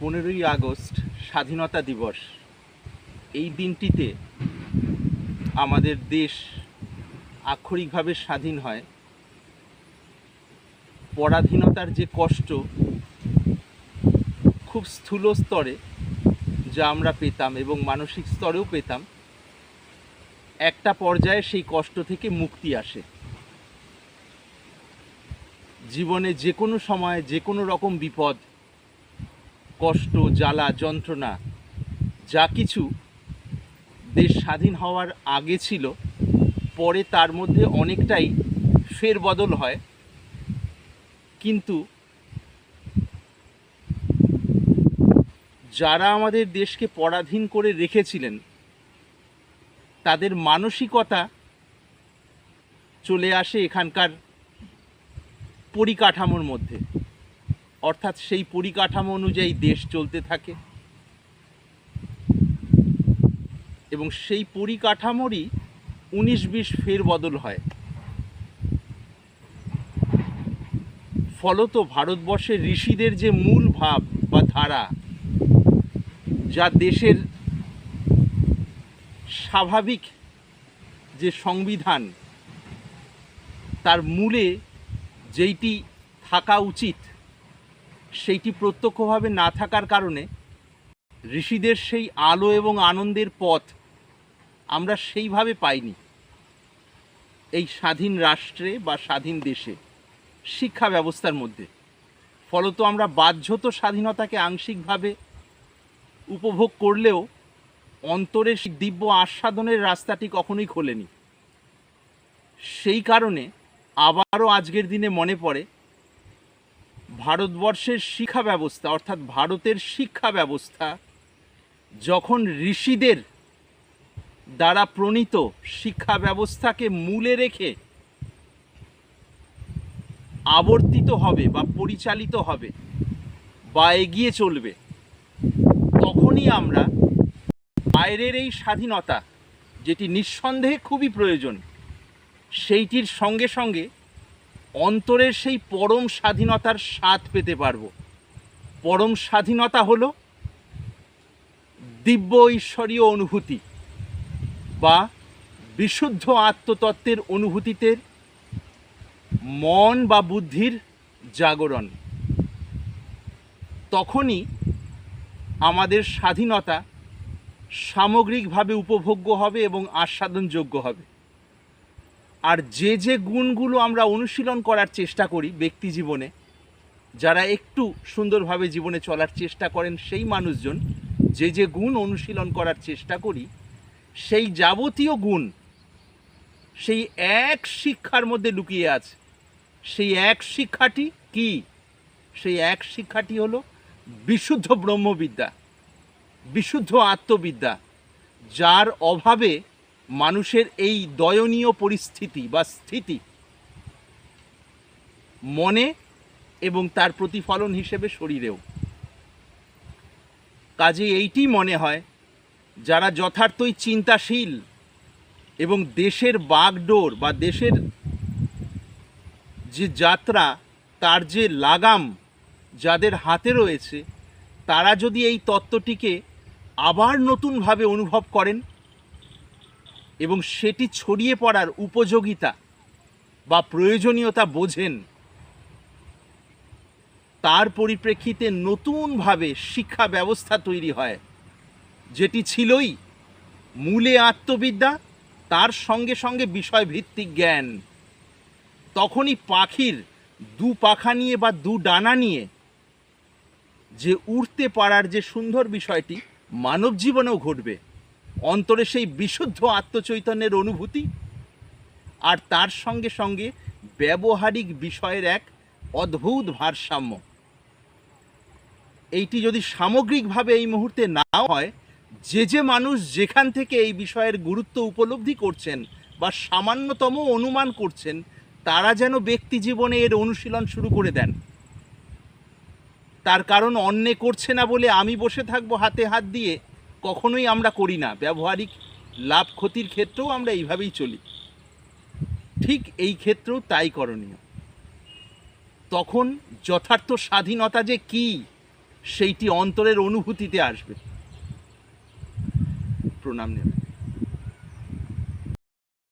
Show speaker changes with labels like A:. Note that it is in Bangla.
A: 15ই আগস্ট স্বাধীনতা দিবস। এই দিনটিতে আমাদের দেশ আক্ষরিকভাবে স্বাধীন হয়। পরাধীনতার যে কষ্ট খুব স্থূল স্তরে যা আমরা পেতাম এবং মানসিক স্তরেও পেতাম, একটা পর্যায়ে সেই কষ্ট থেকে মুক্তি আসে। জীবনে যে কোনো সময় যে কোনো রকম বিপদ, কষ্ট, জ্বালা, যন্ত্রণা যা কিছু দেশ স্বাধীন হওয়ার আগে ছিল, পরে তার মধ্যে অনেকটাই ফেরবদল হয়। কিন্তু যারা আমাদের দেশকে পরাধীন করে রেখেছিলেন, তাদের মানসিকতা চলে আসে এখানকার পরিকাঠামোর মধ্যে, অর্থাৎ সেই পরিকাঠামো অনুযায়ী দেশ চলতে থাকে এবং সেই পরিকাঠামোরই 19-20 ফেরবদল হয়। ফলত ভারতবর্ষের ঋষিদের যে মূল ভাব বা ধারা, যা দেশের স্বাভাবিক যে সংবিধান, তার মূলে যেইটি থাকা উচিত সেইটি প্রত্যক্ষভাবে না থাকার কারণে ঋষিদের সেই আলো এবং আনন্দের পথ আমরা সেইভাবে পাইনি এই স্বাধীন রাষ্ট্রে বা স্বাধীন দেশে, শিক্ষা ব্যবস্থার মধ্যে। ফলত আমরা বাহ্যত স্বাধীনতাকে আংশিকভাবে উপভোগ করলেও অন্তরের দিব্য আস্বাদনের রাস্তাটি কখনোই খোলেনি। সেই কারণে আবারও আজকের দিনে মনে পড়ে ভারতবর্ষের শিক্ষা ব্যবস্থা, অর্থাৎ ভারতের শিক্ষা ব্যবস্থা যখন ঋষিদের দ্বারা প্রণীত শিক্ষা ব্যবস্থাকে মূলে রেখে আবর্তিত হবে বা পরিচালিত হবে বা এগিয়ে চলবে, তখনই আমরা বাইরের এই স্বাধীনতা, যেটি নিঃসন্দেহে খুবই প্রয়োজন, সেইটির সঙ্গে সঙ্গে অন্তরের সেই পরম স্বাধীনতার স্বাদ পেতে পারব। পরম স্বাধীনতা হলো দিব্য ঈশ্বরীয় অনুভূতি বা বিশুদ্ধ আত্মতত্ত্বের অনুভূতিতে মন বা বুদ্ধির জাগরণ। তখনই আমাদের স্বাধীনতা সামগ্রিকভাবে উপভোগ্য হবে এবং আস্বাদনযোগ্য হবে। আর যে যে গুণগুলো আমরা অনুশীলন করার চেষ্টা করি ব্যক্তি জীবনে, যারা একটু সুন্দরভাবে জীবনে চলার চেষ্টা করেন সেই মানুষজন, যে যে গুণ অনুশীলন করার চেষ্টা করি, সেই যাবতীয় গুণ সেই এক শিক্ষার মধ্যে লুকিয়ে আছে। সেই এক শিক্ষাটি কি? সেই এক শিক্ষাটি হলো বিশুদ্ধ ব্রহ্মবিদ্যা, বিশুদ্ধ আত্মবিদ্যা, যার অভাবে মানুষের এই দয়নীয় পরিস্থিতি বা স্থিতি মনে এবং তার প্রতিফলন হিসেবে শরীরেও। কাজে এইটি মনে হয় যারা যথার্থই চিন্তাশীল এবং দেশের বাগডোর বা দেশের যে যাত্রা, তার যে লাগাম যাদের হাতে রয়েছে, তারা যদি এই তত্ত্বটিকে আবার নতুনভাবে অনুভব করেন এবং সেটি ছড়িয়ে পড়ার উপযোগিতা বা প্রয়োজনীয়তা বোঝেন, তার পরিপ্রেক্ষিতে নতুনভাবে শিক্ষা ব্যবস্থা তৈরি হয়, যেটি ছিলই মূলে আত্মবিদ্যা, তার সঙ্গে সঙ্গে বিষয়ভিত্তিক জ্ঞান। তখনই পাখির দু পাখা নিয়ে বা দু ডানা নিয়ে যে উড়তে পারার যে সুন্দর বিষয়টি মানব জীবনেও ঘটবে। অন্তরে সেই বিশুদ্ধ আত্মচৈতন্যের অনুভূতি আর তার সঙ্গে সঙ্গে ব্যবহারিক বিষয়ের এক অদ্ভুত ভারসাম্য। এইটি যদি সামগ্রিকভাবে এই মুহূর্তে না হয়, যে যে মানুষ যেখান থেকে এই বিষয়ের গুরুত্ব উপলব্ধি করছেন বা সামান্যতম অনুমান করছেন, তারা যেন ব্যক্তি জীবনে এর অনুশীলন শুরু করে দেন। তার কারণ অন্যে করছে না বলে আমি বসে থাকবো হাতে হাত দিয়ে, কখনোই আমরা করি না। ব্যবহারিক লাভ ক্ষতির ক্ষেত্রেও আমরা এইভাবেই চলি। ঠিক এই ক্ষেত্রেও তাই করণীয়। তখন যথার্থ স্বাধীনতা যে কী, সেইটি অন্তরের অনুভূতিতে আসবে। প্রণাম নেবেন।